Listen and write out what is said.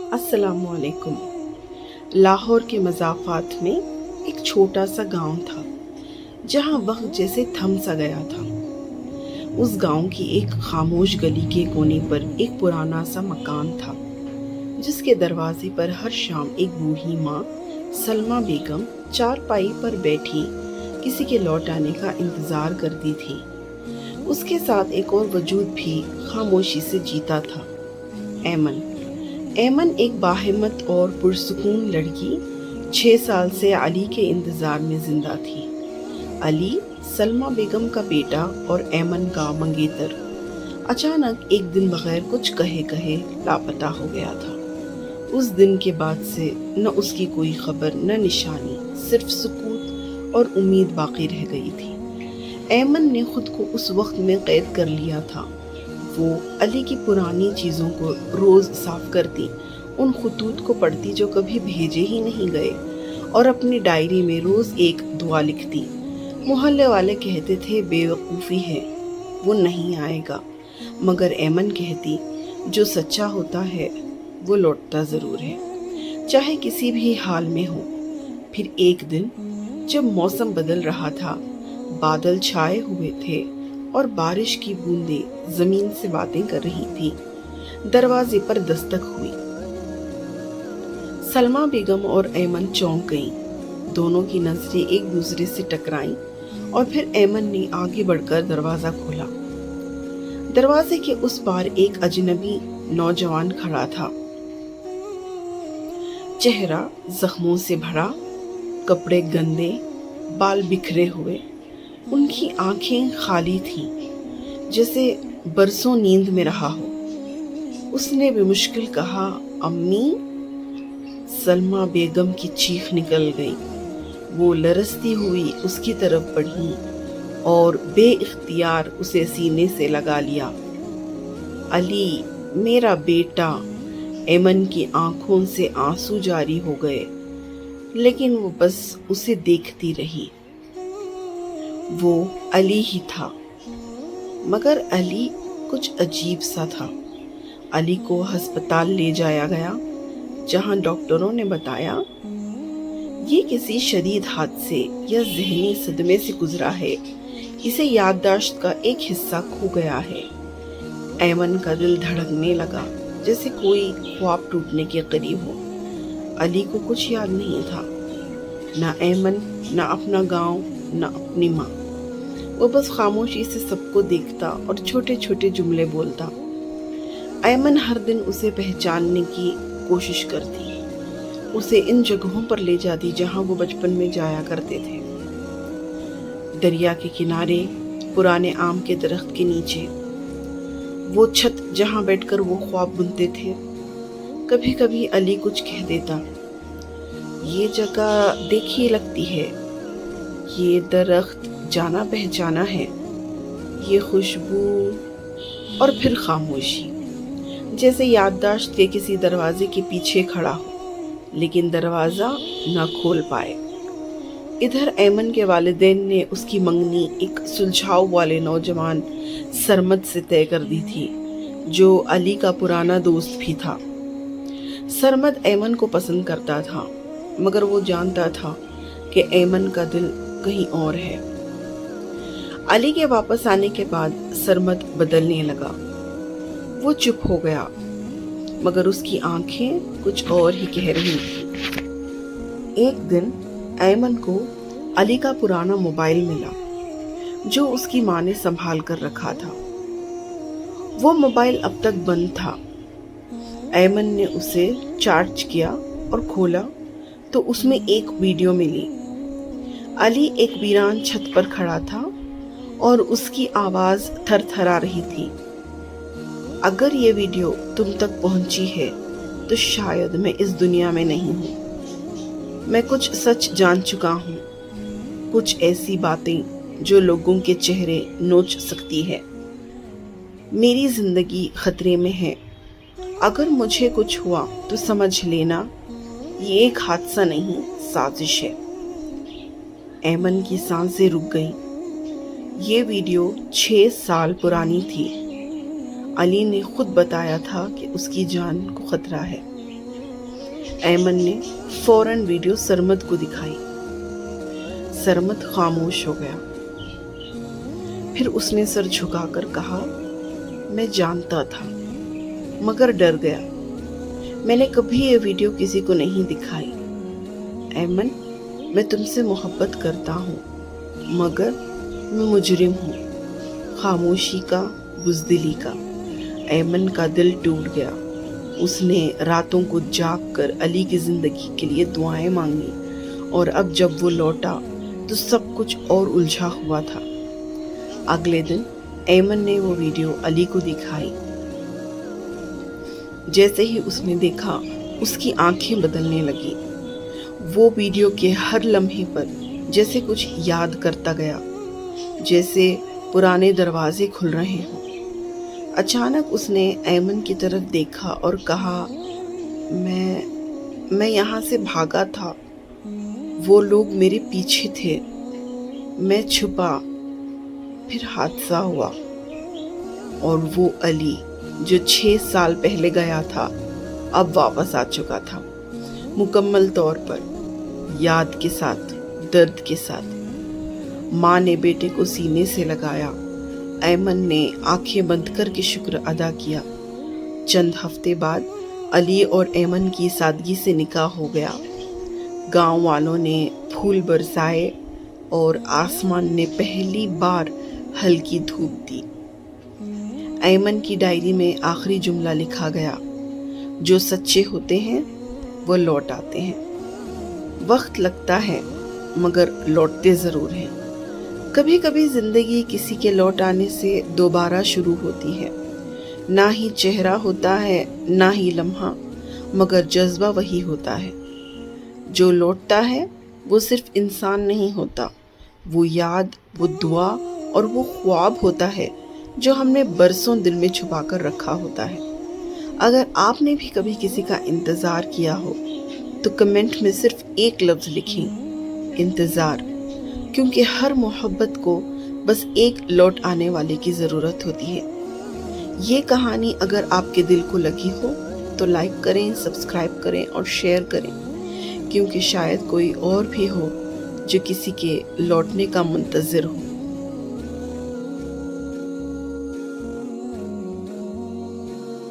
अस्सलाम वालेकुम। लाहौर के मज़ाफ़ात में एक छोटा सा गांव था जहां वक्त जैसे थम सा गया था। उस गांव की एक खामोश गली के कोने पर एक पुराना सा मकान था जिसके दरवाजे पर हर शाम एक बूढ़ी माँ सलमा बेगम चारपाई पर बैठी किसी के लौट आने का इंतज़ार करती थी। उसके साथ एक और वजूद भी खामोशी से जीता था, ऐमन। ऐमन एक बाहिम्मत और पुरसुकून लड़की 6 साल से अली के इंतज़ार में जिंदा थी। अली सलमा बेगम का बेटा और ऐमन का मंगेतर अचानक एक दिन बगैर कुछ कहे कहे लापता हो गया था। उस दिन के बाद से न उसकी कोई खबर न निशानी, सिर्फ सुकूत और उम्मीद बाकी रह गई थी। ऐमन ने खुद को उस वक्त में कैद कर लिया था। वो अली की पुरानी चीज़ों को रोज़ साफ करती, उन खतूत को पढ़ती जो कभी भेजे ही नहीं गए, और अपनी डायरी में रोज़ एक दुआ लिखती। मोहल्ले वाले कहते थे बेवकूफ़ी है, वो नहीं आएगा, मगर ऐमन कहती जो सच्चा होता है वो लौटता ज़रूर है, चाहे किसी भी हाल में हो। फिर एक दिन जब मौसम बदल रहा था, बादल छाए हुए थे और बारिश की बूंदें जमीन से बातें कर रही थी, दरवाजे पर दस्तक हुई। सलमा बेगम और ऐमन चौंक गईं। दोनों की नजरें एक दूसरे से टकराईं और फिर ऐमन ने आगे बढ़कर दरवाजा खोला। दरवाजे के उस पार एक अजनबी नौजवान खड़ा था, चेहरा जख्मों से भरा, कपड़े गंदे, बाल बिखरे हुए। उनकी आंखें खाली थीं, जैसे बरसों नींद में रहा हो। उसने बेमुश्किल कहा, अम्मी। सलमा बेगम की चीख निकल गई। वो लरसती हुई उसकी तरफ बढ़ी और बेइख्तियार उसे सीने से लगा लिया। अली, मेरा बेटा। ऐमन की आंखों से आंसू जारी हो गए, लेकिन वो बस उसे देखती रही। वो अली ही था, मगर अली कुछ अजीब सा था। अली को अस्पताल ले जाया गया, जहां डॉक्टरों ने बताया ये किसी शदीद हादसे या जहनी सदमे से गुजरा है। इसे याददाश्त का एक हिस्सा खो गया है। ऐमन का दिल धड़कने लगा, जैसे कोई ख्वाब टूटने के करीब हो। अली को कुछ याद नहीं था, ना ऐमन, ना अपना गांव, ना अपनी माँ। वो बस खामोशी से सबको देखता और छोटे छोटे जुमले बोलता। ऐमन हर दिन उसे पहचानने की कोशिश करती, उसे इन जगहों पर ले जाती जहां वो बचपन में जाया करते थे। दरिया के किनारे, पुराने आम के दरख्त के नीचे, वो छत जहां बैठकर वो ख्वाब बुनते थे। कभी कभी अली कुछ कह देता, ये जगह देखी लगती है, ये दरख्त जाना पहचाना है, ये खुशबू। और फिर खामोशी, जैसे याददाश्त के किसी दरवाजे के पीछे खड़ा हो, लेकिन दरवाजा न खोल पाए। इधर ऐमन के वालिदैन ने उसकी मंगनी एक सुलझाव वाले नौजवान सरमद से तय कर दी थी, जो अली का पुराना दोस्त भी था। सरमद ऐमन को पसंद करता था, मगर वो जानता था कि ऐमन का दिल कहीं और है। अली के वापस आने के बाद सरमद बदलने लगा। वो चुप हो गया, मगर उसकी आंखें कुछ और ही कह रही थी। एक दिन ऐमन को अली का पुराना मोबाइल मिला, जो उसकी माँ ने संभाल कर रखा था। वो मोबाइल अब तक बंद था। ऐमन ने उसे चार्ज किया और खोला तो उसमें एक वीडियो मिली। अली एक वीरान छत पर खड़ा था और उसकी आवाज थरथरा रही थी। अगर ये वीडियो तुम तक पहुंची है तो शायद मैं इस दुनिया में नहीं हूं। मैं कुछ सच जान चुका हूं, कुछ ऐसी बातें जो लोगों के चेहरे नोच सकती है। मेरी जिंदगी खतरे में है। अगर मुझे कुछ हुआ तो समझ लेना ये एक हादसा नहीं, साजिश है। ऐमन की सांसें रुक गईं। ये वीडियो 6 साल पुरानी थी। अली ने खुद बताया था कि उसकी जान को खतरा है। ऐमन ने फौरन वीडियो सरमद को दिखाई। सरमद खामोश हो गया। फिर उसने सर झुकाकर कहा, मैं जानता था मगर डर गया। मैंने कभी ये वीडियो किसी को नहीं दिखाई। ऐमन, मैं तुमसे मोहब्बत करता हूँ मगर मैं मुजरिम हूँ। खामोशी का, बुज़दिली का। ऐमन का दिल टूट गया। उसने रातों को जाग कर अली की ज़िंदगी के लिए दुआएं मांगी और अब जब वो लौटा तो सब कुछ और उलझा हुआ था। अगले दिन ऐमन ने वो वीडियो अली को दिखाई। जैसे ही उसने देखा उसकी आंखें बदलने लगी। वो वीडियो के हर लम्हे पर जैसे कुछ याद करता गया, जैसे पुराने दरवाजे खुल रहे हों। अचानक उसने ऐमन की तरफ देखा और कहा, मैं यहाँ से भागा था, वो लोग मेरे पीछे थे, मैं छुपा, फिर हादसा हुआ और वो अली जो 6 साल पहले गया था अब वापस आ चुका था, मुकम्मल तौर पर, याद के साथ, दर्द के साथ। माँ ने बेटे को सीने से लगाया। ऐमन ने आंखें बंद करके शुक्र अदा किया। चंद हफ्ते बाद अली और ऐमन की सादगी से निकाह हो गया। गांव वालों ने फूल बरसाए और आसमान ने पहली बार हल्की धूप दी। ऐमन की डायरी में आखिरी जुमला लिखा गया, जो सच्चे होते हैं वो लौट आते हैं। वक्त लगता है मगर लौटते ज़रूर हैं। कभी कभी ज़िंदगी किसी के लौट आने से दोबारा शुरू होती है। ना ही चेहरा होता है ना ही लम्हा, मगर जज्बा वही होता है। जो लौटता है वो सिर्फ इंसान नहीं होता, वो याद, वो दुआ और वो ख्वाब होता है जो हमने बरसों दिल में छुपा कर रखा होता है। अगर आपने भी कभी किसी का इंतज़ार किया हो तो कमेंट में सिर्फ एक लफ्ज़ लिखें, इंतज़ार, क्योंकि हर मोहब्बत को बस एक लौट आने वाले की ज़रूरत होती है। ये कहानी अगर आपके दिल को लगी हो तो लाइक करें, सब्सक्राइब करें और शेयर करें, क्योंकि शायद कोई और भी हो जो किसी के लौटने का मुंतज़िर हो।